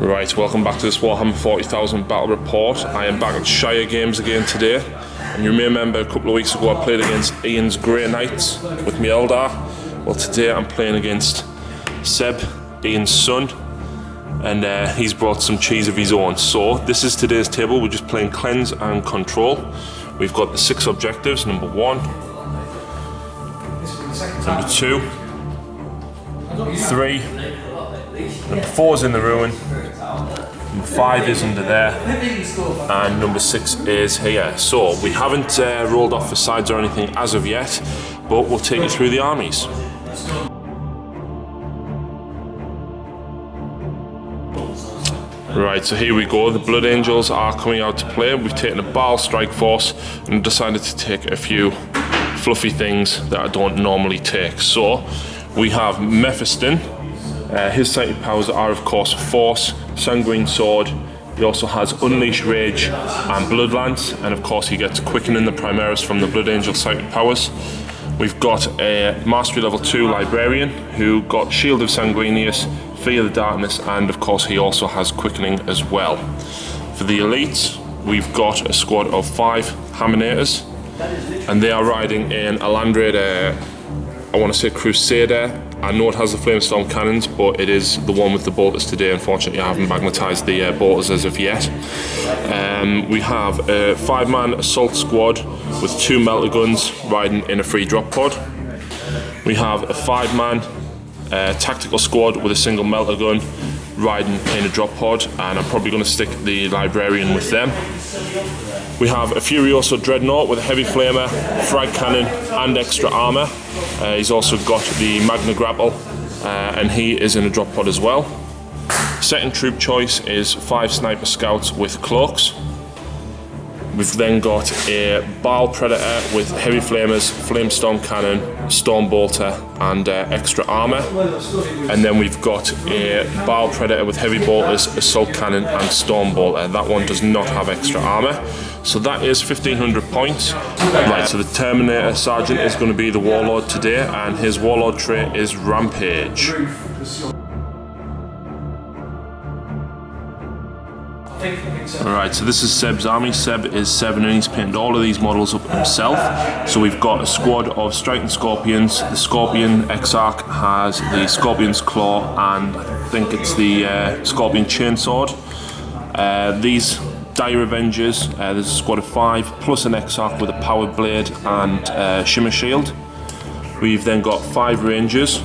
Right, welcome back to this Warhammer 40,000 Battle Report. I am back at Shire Games again today. And you may remember a couple of weeks ago I played against Ian's Grey Knights with my Eldar. Well, today I'm playing against Seb, Ian's son. And he's brought some cheese of his own. So this is today's table. We're just playing Cleanse and Control. We've got the 6 objectives. Number 1, number 2, 3, number 4 is in the ruin, number 5 is under there, and number 6 is here. So we haven't rolled off the sides or anything as of yet, but we'll take you through the armies. Right, so here we go. The Blood Angels are coming out to play. We've taken a Baal Strike Force and decided to take a few fluffy things that I don't normally take. So we have Mephiston. His sighted powers are, of course, Force, Sanguine Sword. He also has Unleash Rage and Bloodlance, and of course he gets Quickening the Primaris from the Blood Angel sighted powers. We've got a Mastery Level 2 Librarian who got Shield of Sanguinius, Fear the Darkness, and of course he also has Quickening as well. For the elites, we've got a squad of 5 Hammonators, and they are riding in a Land Raider, I want to say Crusader. I know it has the Flamestorm cannons, but it is the one with the bolters today. Unfortunately, I haven't magnetised the bolters as of yet. We have a 5-man assault squad with 2 melter guns riding in a free drop pod. We have a 5-man tactical squad with a single melter gun riding in a drop pod, and I'm probably going to stick the Librarian with them. We have a Furioso Dreadnought with a heavy flamer, frag cannon and extra armour. He's also got the Magna Grapple, and he is in a drop pod as well. Second troop choice is 5 Sniper Scouts with cloaks. We've then got a Baal Predator with heavy flamers, Flamestorm cannon, Storm Bolter and extra armour. And then we've got a Baal Predator with heavy bolters, assault cannon and Storm Bolter. That one does not have extra armour. So that is 1,500 points. Right, so the Terminator Sergeant is going to be the Warlord today, and his Warlord trait is Rampage. Alright, so this is Seb's army. Seb is 7 and he's painted all of these models up himself. So we've got a squad of Striking Scorpions. The Scorpion Exarch has the Scorpion's Claw and I think it's the Scorpion Chainsword. These Dire Avengers, there's a squad of 5 plus an Exarch with a Powered Blade and Shimmer Shield. We've then got 5 Rangers,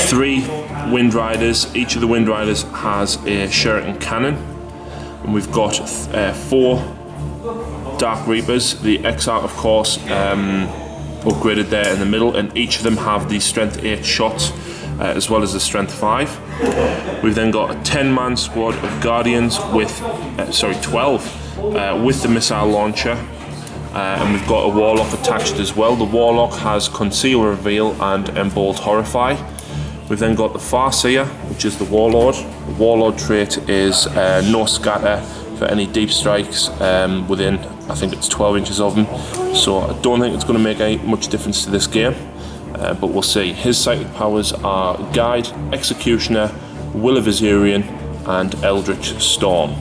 3 Wind Riders. Each of the Wind Riders has a Shuriken Cannon. And we've got 4 Dark Reapers. The Exarch, of course, upgraded there in the middle, and each of them have the Strength 8 shots, as well as the Strength 5. We've then got a 10-man squad of Guardians with, 12, with the Missile Launcher. And we've got a Warlock attached as well. The Warlock has Conceal, Reveal and Embold Horrify. We've then got the Farseer, which is the Warlord. The Warlord trait is no scatter for any deep strikes within, I think it's 12 inches of them. So I don't think it's going to make much difference to this game, but we'll see. His sighted powers are Guide, Executioner, Will of Azurian and Eldritch Storm.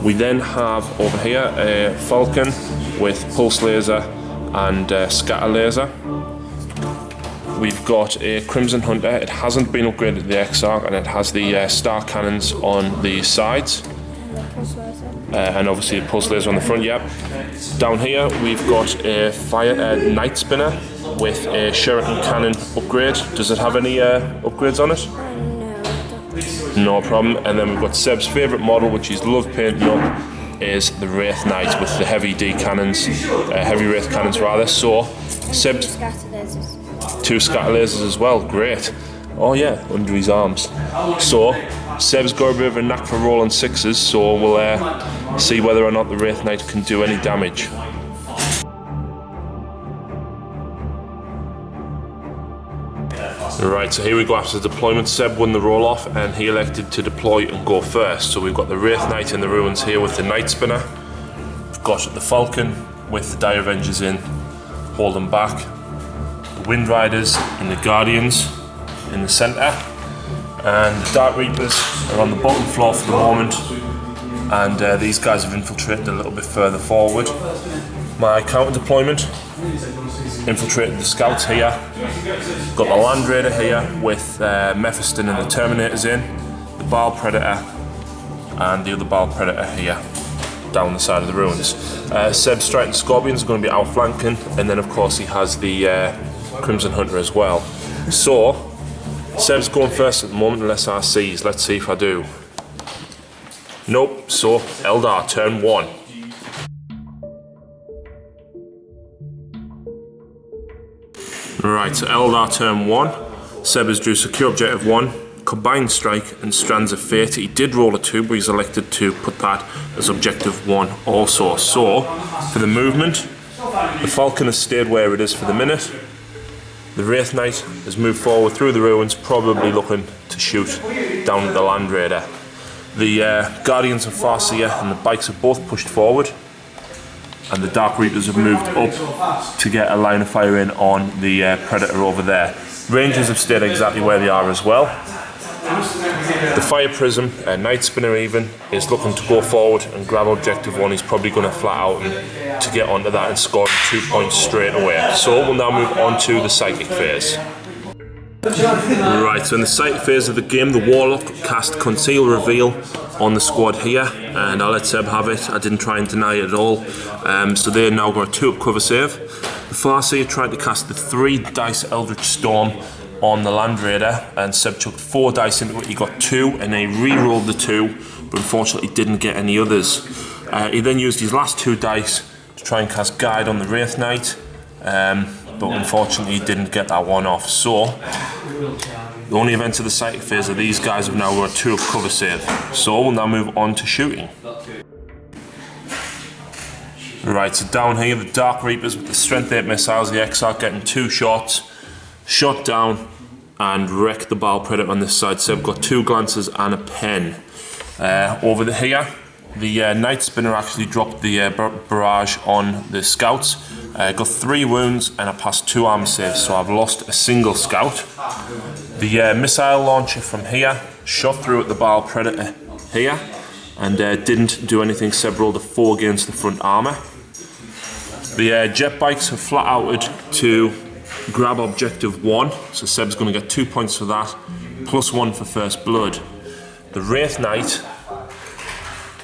We then have over here a Falcon with Pulse Laser and Scatter Laser. We've got a Crimson Hunter. It hasn't been upgraded to the Exarch, and it has the Star Cannons on the sides. And obviously a Pulse Laser on the front, yep. Down here we've got a Night Spinner with a Shuriken Cannon upgrade. Does it have any upgrades on it? No problem. And then we've got Seb's favourite model, which he's loved painting up, is the Wraith Knight with the heavy D cannons, heavy Wraith cannons rather. So Seb's 2 scatter lasers as well, great. Oh yeah, under his arms. So Seb's got a bit of a knack for rolling 6s, so we'll see whether or not the Wraith Knight can do any damage. Right, so here we go after the deployment. Seb won the roll-off and he elected to deploy and go first. So we've got the Wraith Knight in the ruins here with the Night Spinner. We've got the Falcon with the Dire Avengers in, holding back. The Wind Riders and the Guardians in the centre. And the Dark Reapers are on the bottom floor for the moment, and these guys have infiltrated a little bit further forward. My counter deployment infiltrated the scouts here. Got the Land Raider here with Mephiston and the Terminators in, the Baal Predator, and the other Baal Predator here down the side of the ruins. Seb's Striking Scorpions are going to be outflanking, and then of course he has the Crimson Hunter as well. So Seb's going first at the moment unless I seize. Let's see if I do. Nope. So Eldar, turn 1. Right, so Eldar turn 1. Seb has drew Secure Objective 1, Combined Strike and Strands of Fate. He did roll a 2, but he's elected to put that as Objective 1 also. So, for the movement, the Falcon has stayed where it is for the minute. The Wraith Knight has moved forward through the ruins, probably looking to shoot down at the Land Raider. The Guardians of Farseer and the bikes have both pushed forward, and the Dark Reapers have moved up to get a line of fire in on the Predator over there. Rangers have stayed exactly where they are as well. The Fire Prism, Night Spinner even, is looking to go forward and grab Objective 1. He's probably going to flat out and to get onto that and score 2 points straight away. So we'll now move on to the Psychic phase. Right, so in the Psychic phase of the game, the Warlock cast Conceal Reveal on the squad here, and I'll let Seb have it. I didn't try and deny it at all. So they're now got a 2-up cover save. The Farseer tried to cast the 3 dice Eldritch Storm on the Land Raider, and Seb chucked 4 dice into it. He got 2, and he re-rolled the 2, but unfortunately didn't get any others. He then used his last 2 dice to try and cast Guide on the Wraith Knight, but unfortunately he didn't get that one off. So the only events of the Psychic phase are these guys have now got a 2-up cover save. So we'll now move on to shooting. Right, so down here the Dark Reapers with the Strength 8 missiles, the Exarch getting 2 shots, shot down and wrecked the Baal Predator on this side. Seb got 2 glances and a pen. Over here, the Night Spinner actually dropped the barrage on the scouts. Got 3 wounds and I passed 2 armor saves, so I've lost a single scout. The missile launcher from here shot through at the Baal Predator here and didn't do anything. Seb rolled a 4 against the front armor. The jet bikes have flat outed to grab Objective 1, so Seb's going to get 2 points for that, plus 1 for First Blood. The Wraith Knight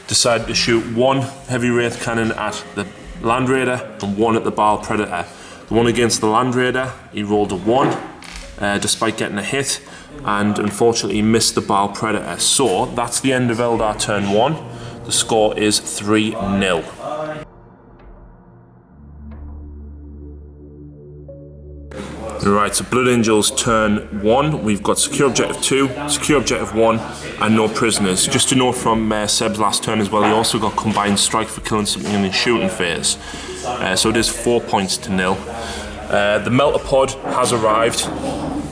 decided to shoot 1 heavy Wraith cannon at the Land Raider and 1 at the Baal Predator. The one against the Land Raider, he rolled a 1 despite getting a hit, and unfortunately he missed the Baal Predator. So that's the end of Eldar turn 1. The score is 3-0. Right, so Blood Angels turn 1. We've got Secure Objective 2, Secure Objective 1, and no prisoners. Just a note from Seb's last turn as well, he also got Combined Strike for killing something in the shooting phase. So it is 4 points to 0. The Melter Pod has arrived,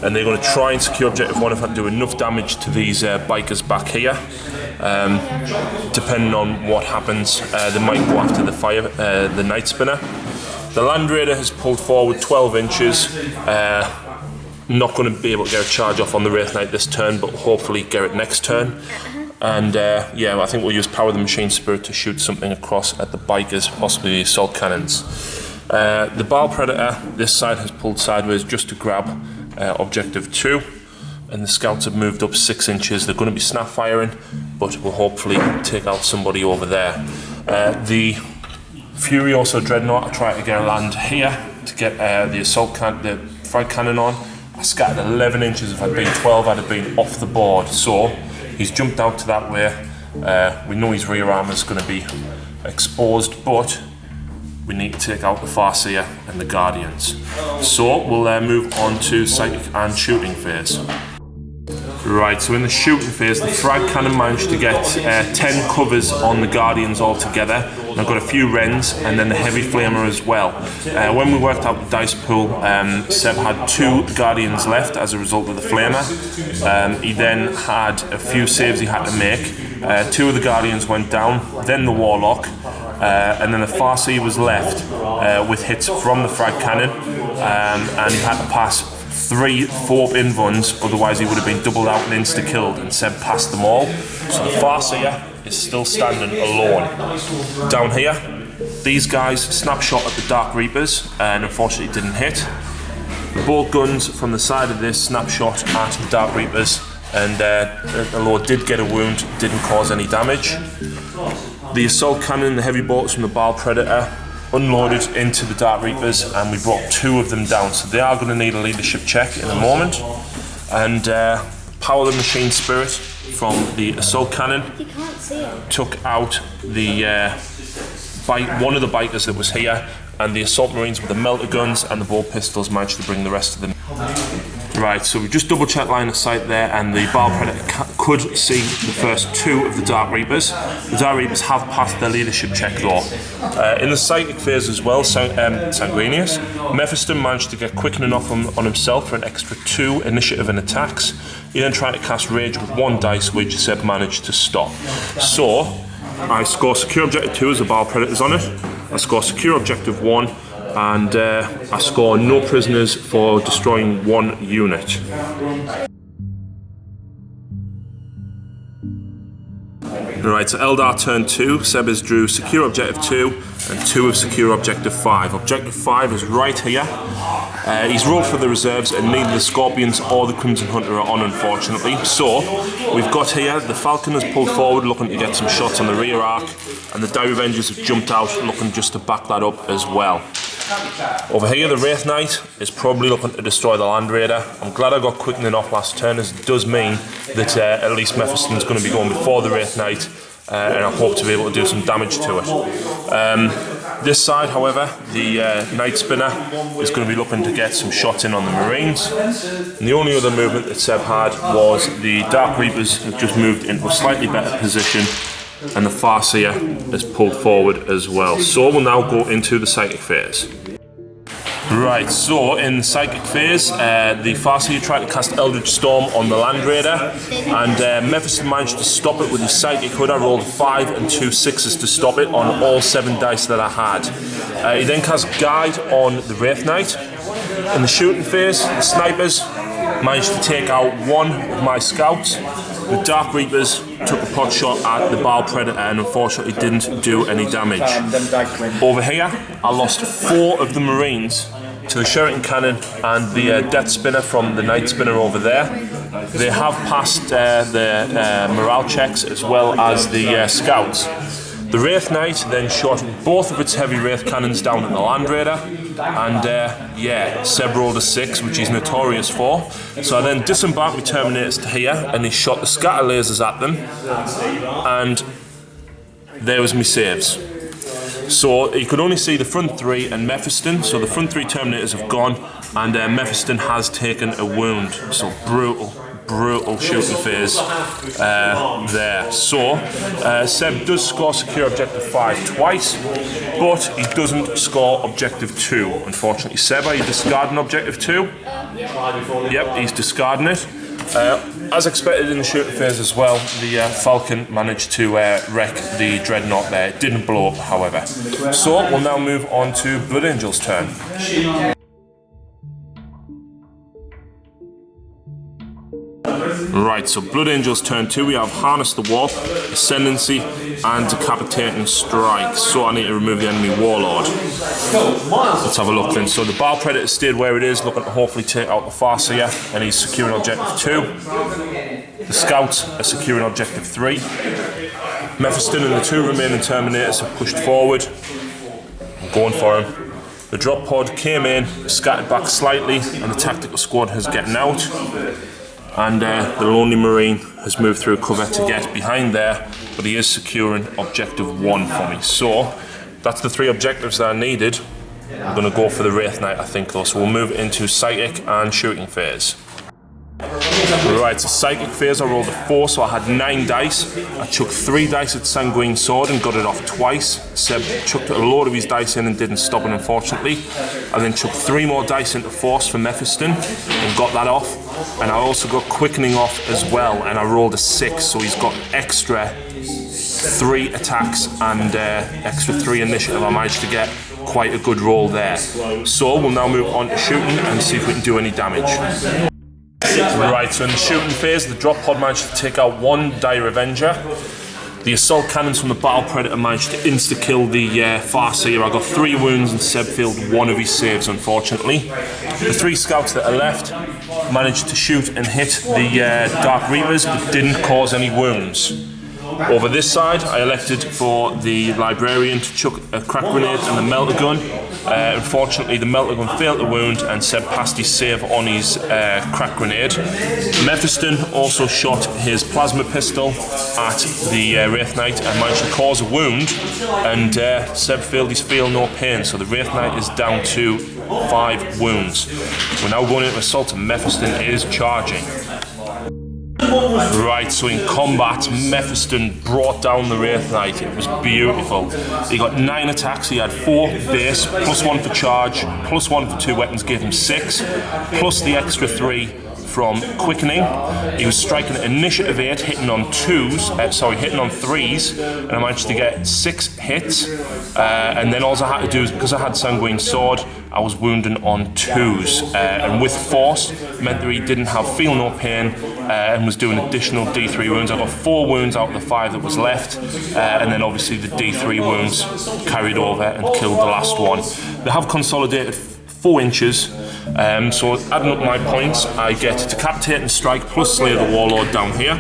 and they're going to try and secure Objective 1 if I do enough damage to these bikers back here. Depending on what happens, they might go after the Night Spinner. The Land Raider has pulled forward 12 inches. Not going to be able to get a charge off on the Wraith Knight this turn, but hopefully get it next turn. And yeah, I think we'll use Power of the Machine Spirit to shoot something across at the bikers, possibly the assault cannons. The Baal Predator, this side has pulled sideways just to grab Objective 2. And the scouts have moved up 6 inches. They're going to be snap firing, but we'll hopefully take out somebody over there. The Furioso Dreadnought, I tried to get a land here to get the frag cannon on. I scattered 11 inches. If I'd been 12, I'd have been off the board. So he's jumped out to that way. We know his rear armor is going to be exposed, but we need to take out the Farseer and the Guardians. So we'll move on to Psychic and Shooting phase. Right, so in the shooting phase, the frag cannon managed to get 10 covers on the Guardians altogether. And I've got a few Wrens and then the heavy flamer as well. When we worked out the dice pool, Seb had 2 Guardians left as a result of the flamer. He then had a few saves he had to make. 2 of the Guardians went down, then the Warlock, and then the Farseer was left with hits from the frag cannon, and he had to pass 3 4-pin runs, otherwise he would have been doubled out and insta-killed, and Seb passed them all. So the Farseer is still standing alone. Down here, these guys snapshot at the Dark Reapers and unfortunately didn't hit. The bolt guns from the side of this snapshot at the Dark Reapers, and although it did get a wound, didn't cause any damage. The assault cannon, the heavy bolts from the Baal Predator, unloaded into the Dark Reapers, and we brought 2 of them down. So they are going to need a leadership check in a moment. And Power the Machine Spirit from the assault cannon took out the one of the bikers that was here, and the assault marines with the melter guns and the bolt pistols managed to bring the rest of them. Right, so we just double checked line of sight there, and the Baal Predator could see the first 2 of the Dark Reapers. The Dark Reapers have passed their leadership check though. In the psychic phase as well, Sanguinius, Mephiston managed to get quickening off on himself for an extra 2 initiative and attacks. He then tried to cast Rage with 1 dice, which Seb managed to stop. So, I score Secure Objective 2 as the Baal Predator's on it. I score Secure Objective 1. And I score no prisoners for destroying 1 unit. Right, so Eldar turn 2, Seb has drew Secure Objective 2 and 2 of Secure Objective 5. Objective 5 is right here. He's rolled for the reserves, and neither the Scorpions or the Crimson Hunter are on, unfortunately. So, we've got here, the Falcon has pulled forward looking to get some shots on the rear arc, and the Dire Avengers have jumped out looking just to back that up as well. Over here, the Wraith Knight is probably looking to destroy the Land Raider. I'm glad I got quickening off last turn, as it does mean that at least Mephiston's going to be going before the Wraith Knight, and I hope to be able to do some damage to it. This side, however, the Night Spinner is going to be looking to get some shots in on the Marines. And the only other movement that Seb had was the Dark Reapers have just moved into a slightly better position, and the Farseer has pulled forward as well. So we'll now go into the Psychic phase. Right, so in the Psychic phase, the Farseer tried to cast Eldritch Storm on the Land Raider, and Mephiston managed to stop it with his Psychic Hood. I rolled 5 and 2 6s to stop it on all 7 dice that I had. He then cast Guide on the Wraith Knight. In the shooting phase, the Snipers managed to take out 1 of my scouts. The Dark Reapers took a pot shot at the Baal Predator and unfortunately didn't do any damage. Over here, I lost 4 of the Marines to the Shuriken Cannon and the Death Spinner from the Night Spinner over there. They have passed the morale checks as well as the scouts. The Wraith Knight then shot both of its heavy Wraith cannons down at the Land Raider, and yeah, Seb rolled a 6, which he's notorious for. So I then disembarked my Terminators to here, and he shot the scatter lasers at them, and there was my saves. So he could only see the front 3 and Mephiston, so the front 3 Terminators have gone, and Mephiston has taken a wound. So brutal shooting phase there. So Seb does score Secure Objective 5 twice, but he doesn't score Objective 2, unfortunately. Seb, are you discarding Objective 2? Yep, he's discarding it. As expected in the shooting phase as well, the Falcon managed to wreck the Dreadnought there. It didn't blow up, however. So we'll now move on to Blood Angel's turn. Right, so Blood Angel's turn 2, we have Harness the Warp, Ascendancy, and Decapitating Strike. So I need to remove the enemy Warlord. Let's have a look then. So the Baal Predator stayed where it is, looking to hopefully take out the Farseer, and he's securing Objective 2. The Scouts are securing Objective 3. Mephiston and the 2 remaining Terminators have pushed forward. I'm going for him. The drop pod came in, scattered back slightly, and the tactical squad has gotten out. And the Lonely Marine has moved through cover to get behind there, but he is securing Objective 1 for me. So that's the 3 objectives that I needed. I'm going to go for the Wraith Knight, I think, though. So we'll move into Psychic and Shooting phase. Right, so Psychic phase, I rolled a 4, so I had 9 dice. I chucked 3 dice at Sanguine Sword and got it off twice. Seb chucked a load of his dice in and didn't stop it, unfortunately. I then chucked 3 more dice into Force for Mephiston and got that off. And I also got Quickening off as well, and I rolled a 6, so he's got an extra 3 attacks and extra 3 initiative, I managed to get quite a good roll there. So we'll now move on to shooting and see if we can do any damage. Right, so in the shooting phase, the drop pod managed to take out 1 Dire Avenger. The assault cannons from the Battle Predator managed to insta-kill the Farseer. I got 3 wounds and Seb failed 1 of his saves, unfortunately. The 3 scouts that are left managed to shoot and hit the Dark Reapers, but didn't cause any wounds. Over this side, I elected for the Librarian to chuck a crack grenade and the melter gun. Unfortunately, the melter gun failed to wound and Seb passed his save on his crack grenade. Mephiston also shot his plasma pistol at the Wraith Knight and managed to cause a wound, and Seb failed his feel no pain, so the Wraith Knight is down to 5 wounds. We're now going into assault and Mephiston is charging. Right, so in combat, Mephiston brought down the Wraith Knight. It was beautiful. He got 9 attacks. He had 4 base, plus 1 for charge, plus 1 for 2 weapons, gave him 6, plus the extra 3 from quickening. He was striking at initiative 8, hitting on 3s, and I managed to get 6 hits. And then all I had to do is, because I had Sanguine Sword, I was wounding on 2s, and with force meant that he didn't have feel no pain and was doing additional D3 wounds. I got 4 wounds out of the 5 that was left, and then obviously the D3 wounds carried over and killed the last one. They have consolidated 4 inches, so adding up my points, I get Decapitate and Strike plus Slay the Warlord down here.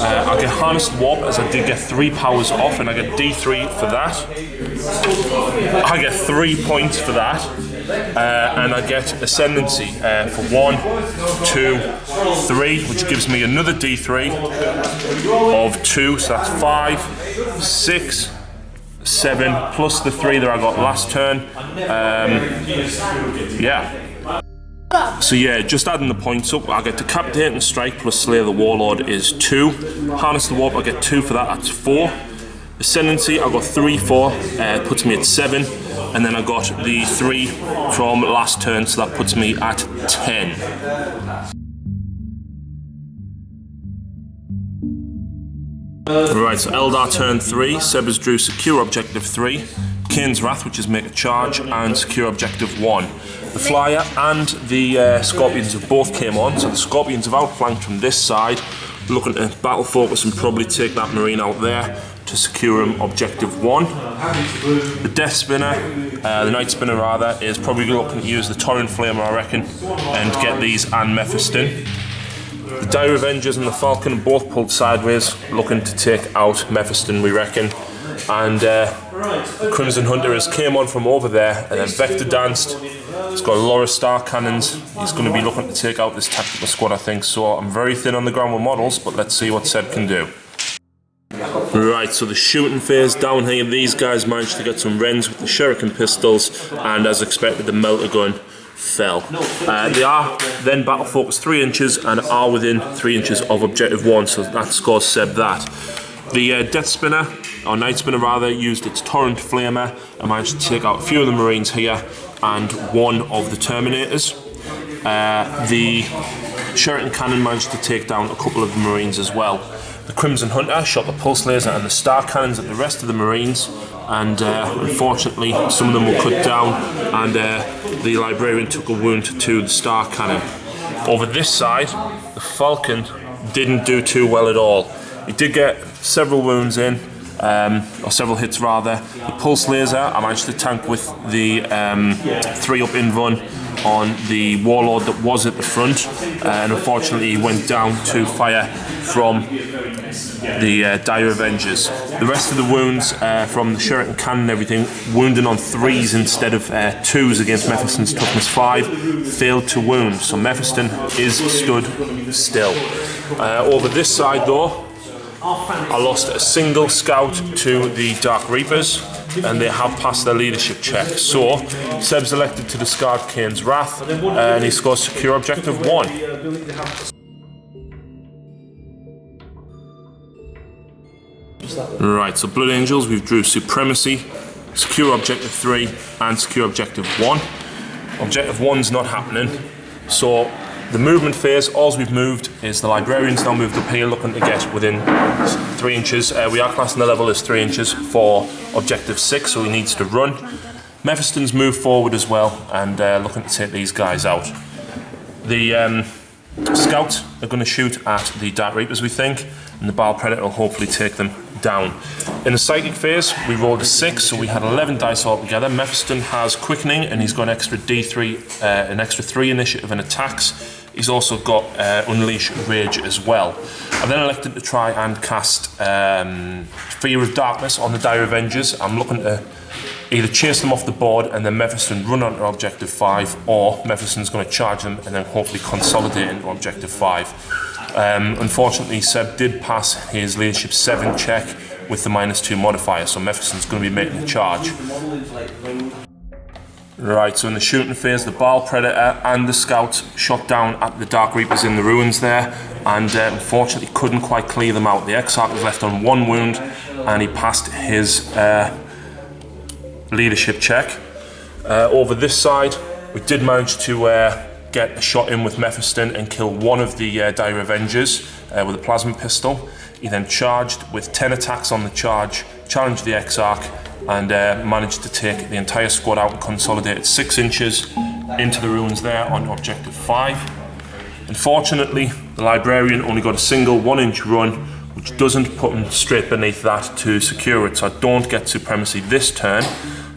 I get Harness the Warp, as I did get 3 powers off, and I get D3 for that. I get 3 points for that, and I get Ascendancy for 1, 2, 3, which gives me another D3 of 2, so that's 5, 6, 7, plus the 3 that I got last turn. Yeah. So yeah, just adding the points up, I get Decapitate and Strike plus Slay the Warlord is 2. Harness the Warp, I get 2 for that, that's 4. Ascendancy, I got 3 for, puts me at 7. And then I got the 3 from last turn, so that puts me at 10. Right, so Eldar turn 3, Seb has drew Secure Objective 3, Kane's Wrath, which is Make a Charge, and Secure Objective 1. The Flyer and the Scorpions have both came on, so the Scorpions have outflanked from this side, looking to battle focus and probably take that Marine out there to secure him Objective 1. The Death Spinner, the Night Spinner rather, is probably looking to use the Torrent Flamer, I reckon, and get these and Mephiston. The Dire Avengers and the Falcon are both pulled sideways, looking to take out Mephiston, we reckon. And Crimson Hunter has came on from over there, and then Vector danced. He's got a lot of star cannons. He's going to be looking to take out this tactical squad, I think. So I'm very thin on the ground with models, but let's see what Seb can do. Right, so the shooting phase down here, these guys managed to get some Wrens with the Shuriken pistols, and as expected, the melter gun fell. They are then battle focused 3 inches and are within 3 inches of Objective 1, so that scores Seb that. The Death Spinner, or Night Spinner rather, used its Torrent Flamer and managed to take out a few of the Marines here and 1 of the Terminators. The Shuriken Cannon managed to take down a couple of the Marines as well. The Crimson Hunter shot the Pulse Laser and the Star Cannons at the rest of the Marines, and unfortunately some of them were cut down, and the Librarian took a wound to the Star Cannon. Over this side, the Falcon didn't do too well at all. He did get several wounds in, or several hits rather. The Pulse Laser I managed to tank with the 3-up invuln on the Warlord that was at the front, and unfortunately he went down to fire from the Dire Avengers. The rest of the wounds from the Shuriken Cannon and everything, wounding on 3s instead of 2s against Mephiston's toughness 5, failed to wound, so Mephiston is stood still. Over this side though, I lost a single scout to the Dark Reapers, and they have passed their leadership check. So Seb's elected to discard Kane's Wrath, and he scores Secure Objective 1. Right, so Blood Angels, we've drew Supremacy, Secure Objective 3 and Secure Objective 1. Objective 1's not happening, so The movement phase, all we've moved is the Librarian's now moved up here, looking to get within 3 inches. We are classing the level as 3 inches for objective 6, so he needs to run. Mephiston's moved forward as well, and looking to take these guys out. The Scouts are going to shoot at the Dark Reapers, we think, and the Baal Predator will hopefully take them down. In the Psychic phase, we rolled a 6, so we had 11 dice altogether. Mephiston has Quickening, and he's got an extra D3, an extra 3 initiative and attacks. He's also got Unleash Rage as well. I've then elected to try and cast Fear of Darkness on the Dire Avengers. I'm looking to either chase them off the board and then Mephiston run onto Objective 5, or Mephiston's going to charge them and then hopefully consolidate into Objective 5. Unfortunately, Seb did pass his Leadership 7 check with the -2 modifier, so Mephiston's going to be making a charge. Right, so in the shooting phase, the Baal Predator and the Scouts shot down at the Dark Reapers in the ruins there, and unfortunately couldn't quite clear them out. The Exarch was left on 1 wound, and he passed his leadership check. Over this side, we did manage to get a shot in with Mephiston and kill one of the Dire Avengers with a plasma pistol. He then charged with 10 attacks on the charge, challenged the Exarch, and managed to take the entire squad out and consolidate 6 inches into the ruins there on Objective 5. Unfortunately, the Librarian only got a single 1-inch run, which doesn't put him straight beneath that to secure it, so I don't get Supremacy this turn.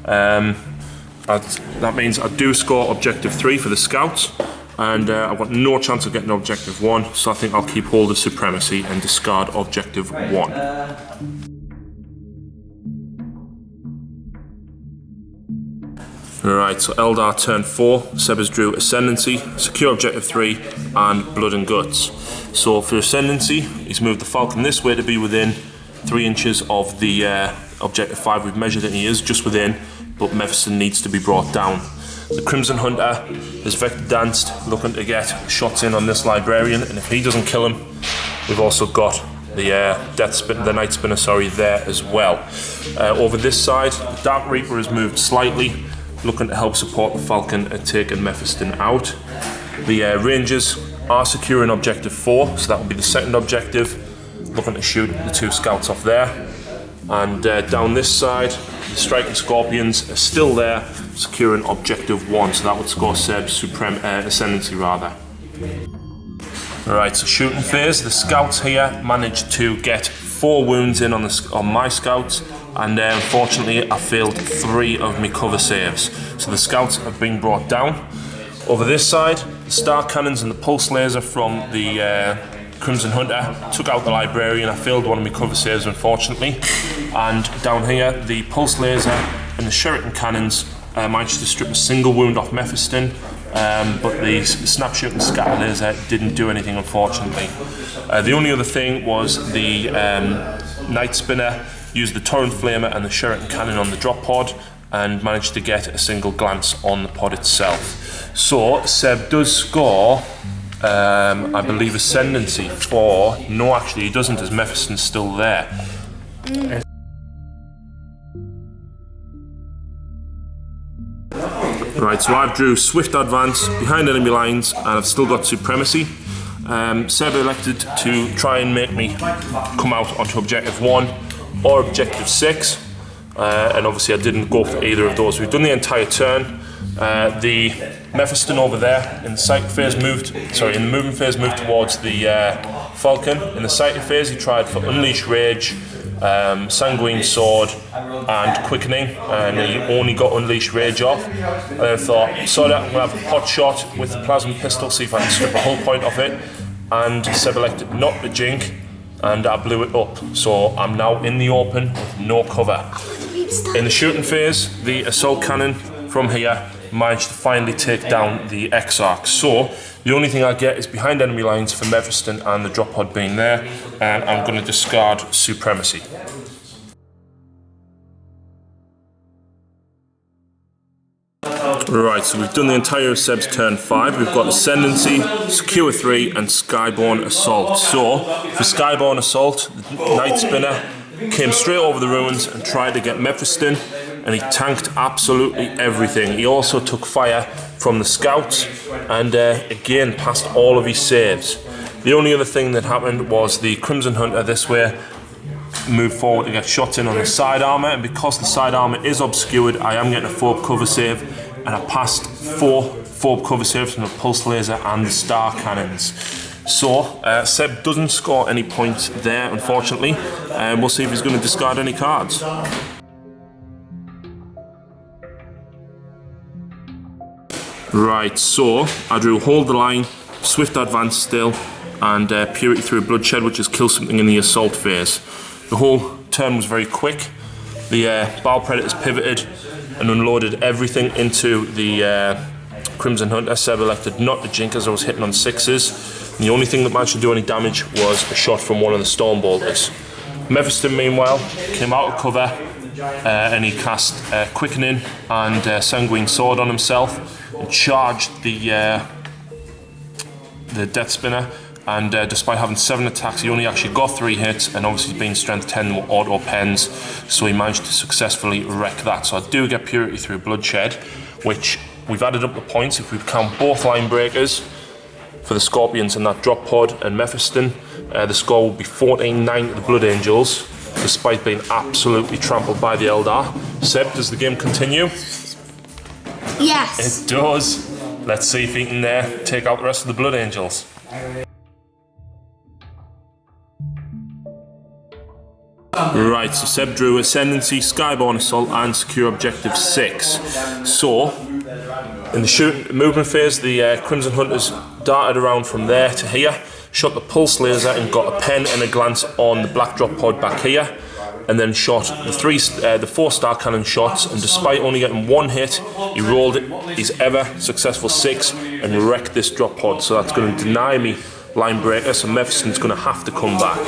That means I do score Objective 3 for the Scouts, and I've got no chance of getting Objective 1, so I think I'll keep hold of Supremacy and discard Objective 1. Alright, so Eldar turn 4, Seb has drew Ascendancy, secure Objective 3, and Blood and Guts. So for Ascendancy, he's moved the Falcon this way to be within 3 inches of the Objective 5. We've measured it and he is just within, but Mephiston needs to be brought down. The Crimson Hunter has Vector Danced, looking to get shots in on this Librarian, and if he doesn't kill him, we've also got the the Night Spinner, there as well. Over this side, the Dark Reaper has moved slightly, looking to help support the Falcon and taking Mephiston out. The Rangers are securing Objective 4, so that will be the second objective, looking to shoot the 2 Scouts off there. And down this side, the Striking Scorpions are still there, securing Objective 1, so that would score Seb's Ascendancy rather. Alright, so shooting phase, the Scouts here managed to get 4 wounds in on my Scouts, and unfortunately I failed 3 of my cover saves. So the Scouts have been brought down. Over this side, the Star Cannons and the Pulse Laser from the Crimson Hunter took out the Librarian. I failed one of my cover saves, unfortunately. And down here, the Pulse Laser and the Shuriken Cannons managed to strip a single wound off Mephiston, but the Snapshot and Scatter Laser didn't do anything, unfortunately. The only other thing was the Night Spinner used the Torrent Flamer and the Shuriken Cannon on the drop pod and managed to get a single glance on the pod itself. So Seb does score, I believe, Ascendancy for... No, actually he doesn't, as Mephiston's still there. Right, so I've drew Swift Advance behind enemy lines, and I've still got Supremacy. Seb elected to try and make me come out onto Objective 1 or Objective 6, and obviously I didn't go for either of those. We've done the entire turn. The Mephiston over there in the Psychic phase moved, in the movement phase moved towards the Falcon. In the Psychic phase he tried for Unleash Rage, Sanguine Sword and Quickening, and he only got Unleash Rage off. And I thought, I'm going to have a pot shot with the plasma pistol, see if I can strip a hull point off it. And Seb elected not to jink, and I blew it up. So I'm now in the open with no cover. In the shooting phase, the Assault Cannon from here managed to finally take down the Exarch. So the only thing I get is behind enemy lines for Mephiston and the drop pod being there, and I'm going to discard Supremacy. Right, so we've done the entire of Seb's turn 5. We've got Ascendancy, Secure 3 and Skyborne Assault. So for Skyborne Assault, the Night Spinner came straight over the ruins and tried to get Mephiston. and he tanked absolutely everything. He also took fire from the scouts and again passed all of his saves. The only other thing that happened was the Crimson Hunter this way moved forward to get shots in on the side armour, and because the side armour is obscured, I am getting a forb cover save, and I passed 4 forb cover saves from the pulse laser and the star cannons. So Seb doesn't score any points there, unfortunately. We'll see if he's going to discard any cards. Right, so I drew Hold the Line, Swift Advance still, and Purity through Bloodshed, which is kill something in the assault phase. The whole turn was very quick. The Baal Predators pivoted and unloaded everything into the Crimson Hunter. Seb elected not to jink as I was hitting on 6s. And the only thing that managed to do any damage was a shot from one of the Storm Bolters. Mephiston, meanwhile, came out of cover and he cast Quickening and Sanguine Sword on himself and charged the Death Spinner. And despite having 7 attacks, he only actually got 3 hits, and obviously being strength 10 auto pens, so he managed to successfully wreck that. So I do get Purity through Bloodshed, which we've added up the points. If we count both line breakers for the Scorpions and that drop pod and Mephiston, the score will be 14-9 to the Blood Angels, despite being absolutely trampled by the Eldar. Seb, does the game continue? Yes. It does. Let's see if he can take out the rest of the Blood Angels. Right, so Seb drew Ascendancy, Skyborn Assault and Secure Objective 6. So, in the movement phase, the Crimson Hunters darted around from there to here, shot the Pulse Laser and got a pen and a glance on the Black Drop Pod back here, and then shot the 4 Star Cannon shots, and despite only getting 1 hit, he rolled his ever successful 6 and wrecked this drop pod, so that's going to deny me line breaker, so Mephiston's going to have to come back.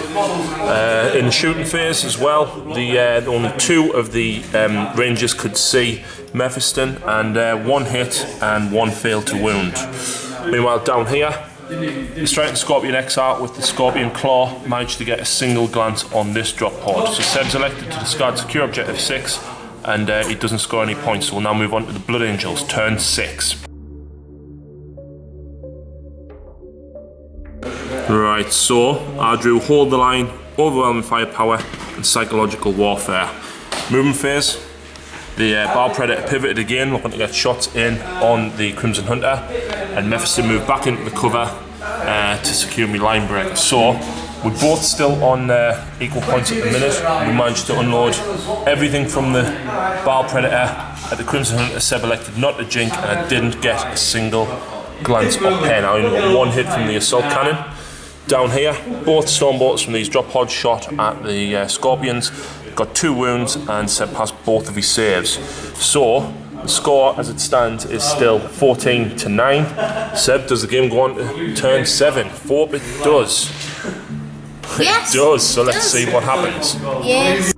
In the shooting phase as well, only 2 of the Rangers could see Mephiston, and 1 hit and 1 failed to wound. Meanwhile, down here, the Striking Scorpion XR with the Scorpion Claw managed to get a single glance on this drop pod. So Seb's elected to discard Secure Objective 6, and he doesn't score any points, so we'll now move on to the Blood Angels, turn 6. Right, so I drew Hold the Line, Overwhelming Firepower and Psychological Warfare. Movement phase, the Baal Predator pivoted again, looking to get shots in on the Crimson Hunter, and Mephiston moved back into the cover to secure me line break. So we're both still on equal points at the minute. We managed to unload everything from the Baal Predator at the Crimson Hunter. Seb elected not to jink, and I didn't get a single glance or pen. I only got 1 hit from the Assault Cannon. Down here, both Storm Bolters from these drop pods shot at the Scorpions, got 2 wounds, and Seb passed both of his saves. So the score as it stands is still 14-9. Seb, does the game go on to turn 7? It does. Yes. It does, so let's see what happens. Yes.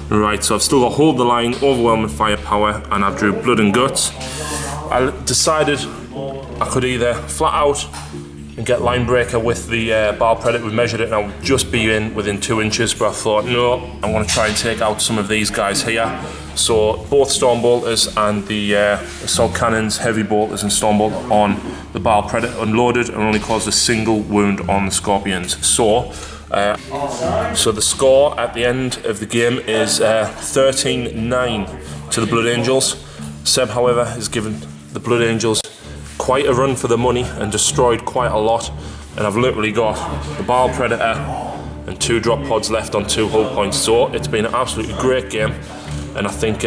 Right, so I've still got Hold the Line, Overwhelming Firepower, and I've drew Blood and Guts. I decided I could either flat out and get line breaker with the Baal Predator. We measured it and I would just be within 2 inches, but I thought, no, I want to try and take out some of these guys here. So both Storm Bolters and the Assault Cannons, Heavy Bolters and Storm Bolt on the Baal Predator unloaded and only caused a single wound on the Scorpions. So the score at the end of the game is 13-9 to the Blood Angels. Seb, however, has given the Blood Angels quite a run for the money and destroyed quite a lot, and I've literally got the Baal Predator and 2 drop pods left on 2 hull points. So it's been an absolutely great game, and I think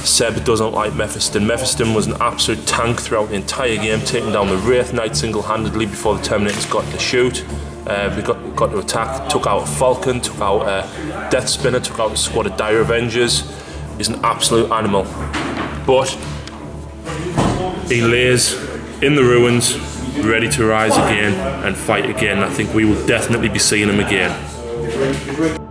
Seb doesn't like Mephiston. Mephiston was an absolute tank throughout the entire game, taking down the Wraith Knight single-handedly before the Terminators got to shoot. We got to attack, took out a Falcon, took out a Death Spinner, took out a squad of Dire Avengers. He's an absolute animal. But he lays in the ruins ready to rise again and fight again. I think we will definitely be seeing him again.